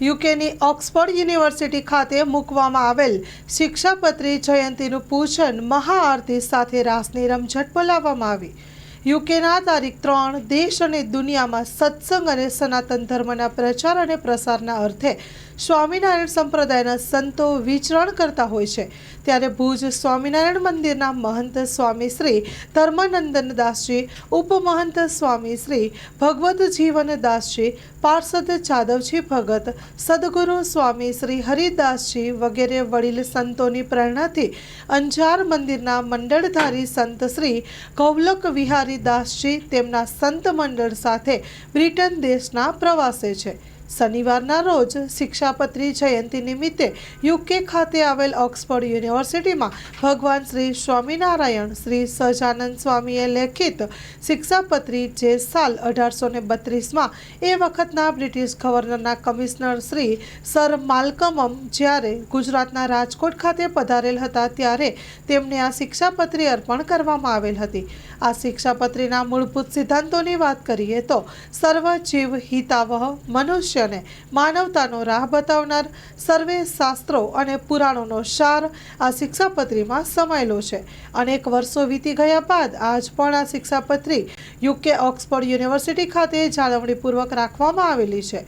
યુકેની Oxford university ખાતે મૂકવામાં આવેલ શિક્ષાપત્રી જયંતીનું પૂજન મહાઆરતી સાથે રાસની રમઝટ બોલાવવામાં આવી। યુકેના તારીખ 3 દેશ અને દુનિયામાં સત્સંગ અને સનાતન ધર્મના પ્રચાર અને પ્રસારના અર્થે સ્વામિનારાયણ સંપ્રદાયના સંતો વિચરણ કરતા હોય છે, ત્યારે ભુજ સ્વામિનારાયણ મંદિરના મહંત સ્વામી શ્રી ધર્માનંદનદાસજી, ઉપમહંત સ્વામી શ્રી ભગવત જીવનદાસજી, પાર્ષદ જાદવજી ભગત, સદગુરુ સ્વામી શ્રી હરિદાસજી વગેરે વડીલ સંતોની પ્રેરણાથી અંજાર મંદિરના મંડળધારી સંત શ્રી ગૌલક વિહારી દાસજી તેમના સંત મંડળ સાથે બ્રિટન દેશના પ્રવાસે છે। શનિવારના રોજ શિક્ષાપત્રી જયંતિ નિમિત્તે યુકે ખાતે આવેલ ઓક્સફર્ડ યુનિવર્સિટીમાં ભગવાન શ્રી સ્વામિનારાયણ શ્રી સહજાનંદ સ્વામીએ લેખિત શિક્ષાપત્રી જે સાલ 1832માં એ વખતના British ગવર્નરના commissioner Shri sir Malcolm જ્યારે ગુજરાતના રાજકોટ ખાતે પધારેલ હતા ત્યારે તેમને આ શિક્ષાપત્રી અર્પણ કરવામાં આવેલ હતી। આ શિક્ષાપત્રીના મૂળભૂત સિદ્ધાંતોની વાત કરીએ તો સર્વ જીવ હિતાવહ, મનુષ્ય અને માનવતાનો રાહ બતાવનાર સર્વે શાસ્ત્રો અને પુરાણોનો સાર આ શિક્ષાપત્રીમાં સમાયેલો છે। અનેક વર્ષો વીતી ગયા બાદ આજ પણ આ શિક્ષાપત્રી યુકે ઓક્સફર્ડ યુનિવર્સિટી ખાતે જાળવણીપૂર્વક રાખવામાં આવેલી છે।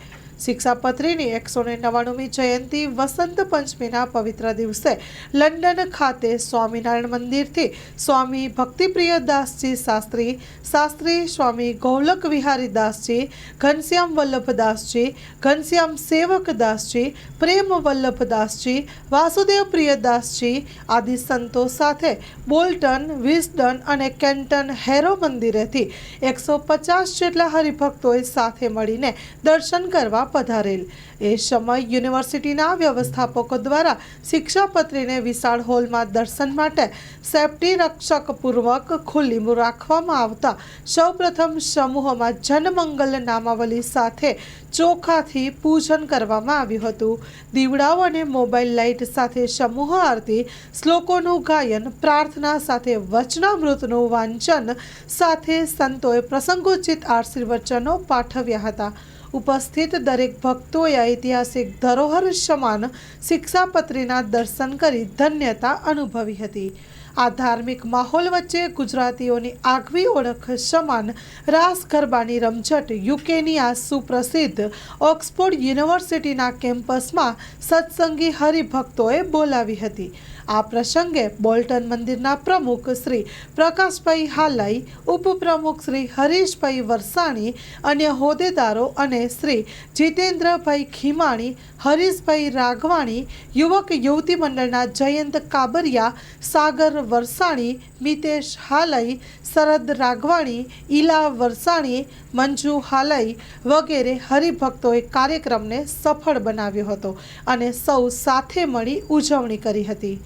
શિક્ષાપત્રીની 199મી જયંતિ વસંત પંચમીના પવિત્ર દિવસે લંડન ખાતે સ્વામિનારાયણ મંદિરથી સ્વામી ભક્તિપ્રિયદાસજી શાસ્ત્રી, શાસ્ત્રી સ્વામી ગૌલક વિહારી દાસજી, ઘનશ્યામ વલ્લભદાસજી, ઘનશ્યામ સેવકદાસજી, પ્રેમ વલ્લભદાસજી, વાસુદેવ પ્રિયદાસજી આદિ સંતો સાથે બોલ્ટન, વિઝડન અને કેન્ટન હેરો મંદિરેથી 150 જેટલા હરિભક્તોએ સાથે મળીને દર્શન કરવા પધારેલ। એ સમય યુનિવર્સિટીના વ્યવસ્થાપકો દ્વારા શિક્ષાપત્રીને વિશાળ હોલમાં દર્શન માટે સેફટી રક્ષક પૂર્વક ખુલ્લી રાખવામાં આવતા સૌપ્રથમ સમૂહમાં જનમંગલ નામાવલી સાથે ચોખાથી પૂજન કરવામાં આવ્યું હતું। દીવડાઓ અને મોબાઈલ લાઇટ સાથે સમૂહ આરતી, શ્લોકોનું ગાયન, પ્રાર્થના સાથે વચનામૃતનું વાંચન સાથે સંતોએ પ્રસંગોચિત આશીર્વચનો પાઠવ્યા હતા। ઉપસ્થિત દરેક ભક્તોએ ઐતિહાસિક ધરોહર સમાન શિક્ષાપત્રીના દર્શન કરી ધન્યતા અનુભવી હતી। આ ધાર્મિક માહોલ વચ્ચે ગુજરાતીઓની આગવી ઓળખ સમાન રાસ ગરબાની રમઝટ યુકેની આ સુપ્રસિદ્ધ ઓક્સફર્ડ યુનિવર્સિટીના કેમ્પસમાં સત્સંગી હરિભક્તોએ બોલાવી હતી। આ પ્રસંગે બોલ્ટન મંદિરના પ્રમુખ શ્રી પ્રકાશભાઈ હાલાઈ, ઉપપ્રમુખ શ્રી હરીશભાઈ વરસાણી, અન્ય હોદ્દેદારો અને શ્રી જીતેન્દ્રભાઈ ખીમાણી, હરીશભાઈ રાઘવાણી, યુવક યુવતી મંડળના જયંત કાબરિયા, સાગર વરસાણી, મિતેશ હાલાઈ, શરદ રાઘવાણી, ઈલા વરસાણી, મંજુ હાલાઈ વગેરે હરિભક્તોએ કાર્યક્રમને સફળ બનાવ્યો હતો અને સૌ સાથે મળી ઉજવણી કરી હતી।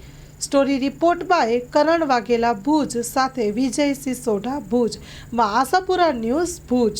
સ્ટોરી રિપોર્ટ બાય કરણ વાઘેલા ભુજ સાથે વિજય સિસોઢા ભુજ, માં આશાપુરા ન્યૂઝ ભુજ।